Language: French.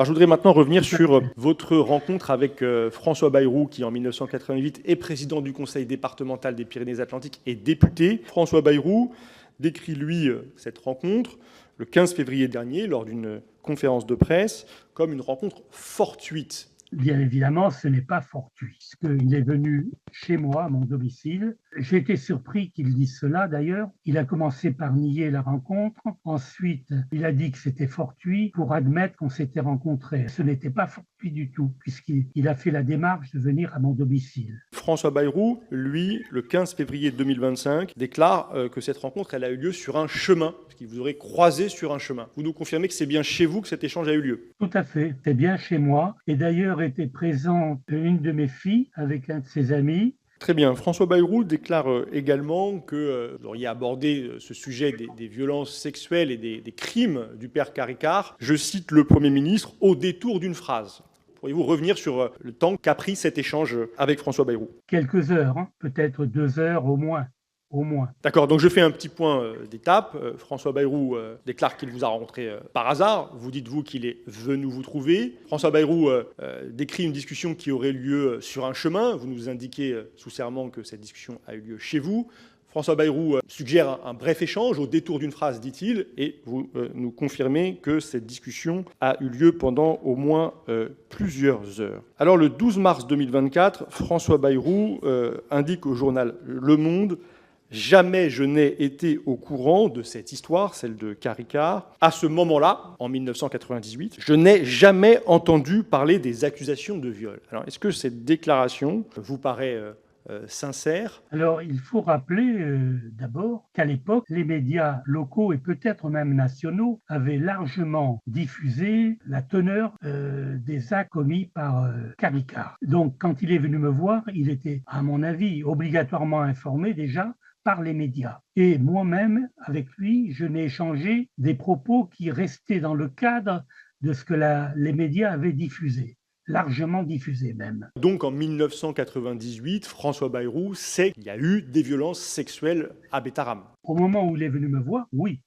Alors, je voudrais maintenant revenir Tout à sur fait. votre rencontre avec François Bayrou, qui en 1988 est président du conseil départemental des Pyrénées-Atlantiques et député. François Bayrou décrit, lui, cette rencontre le 15 février dernier, lors d'une conférence de presse, comme une rencontre fortuite. Bien évidemment, ce n'est pas fortuit, puisqu'il est venu chez moi, à mon domicile. J'ai été surpris qu'il dise cela, d'ailleurs. Il a commencé par nier la rencontre. Ensuite, il a dit que c'était fortuit pour admettre qu'on s'était rencontrés. Ce n'était pas fortuit du tout, puisqu'il a fait la démarche de venir à mon domicile. François Bayrou, lui, le 15 février 2025, déclare que cette rencontre, elle a eu lieu sur un chemin, qu'il vous aurait croisé sur un chemin. Vous nous confirmez que c'est bien chez vous que cet échange a eu lieu? Tout à fait, c'est bien chez moi. Et d'ailleurs était présente une de mes filles avec un de ses amis. Très bien. François Bayrou déclare également que vous auriez abordé ce sujet des violences sexuelles et des crimes du père Caricart. Je cite le Premier ministre au détour d'une phrase. Pourriez-vous revenir sur le temps qu'a pris cet échange avec François Bayrou? Quelques heures, hein, peut-être 2 heures au moins. Au moins. D'accord, donc je fais un petit point d'étape. François Bayrou déclare qu'il vous a rencontré par hasard. Vous dites-vous qu'il est venu vous trouver. François Bayrou décrit une discussion qui aurait lieu sur un chemin. Vous nous indiquez sous serment que cette discussion a eu lieu chez vous. François Bayrou suggère un bref échange au détour d'une phrase, dit-il, et vous nous confirmez que cette discussion a eu lieu pendant au moins plusieurs heures. Alors le 12 mars 2024, François Bayrou indique au journal Le Monde: jamais je n'ai été au courant de cette histoire, celle de Caricart. À ce moment-là, en 1998, je n'ai jamais entendu parler des accusations de viol. Alors, est-ce que cette déclaration vous paraît sincère? Alors, il faut rappeler d'abord qu'à l'époque, les médias locaux et peut-être même nationaux avaient largement diffusé la teneur des actes commis par Caricart. Donc, quand il est venu me voir, il était, à mon avis, obligatoirement informé déjà par les médias. Et moi-même, avec lui, je n'ai échangé des propos qui restaient dans le cadre de ce que les médias avaient diffusé, largement diffusé même. Donc en 1998, François Bayrou sait qu'il y a eu des violences sexuelles à Bétarame. Au moment où il est venu me voir, oui.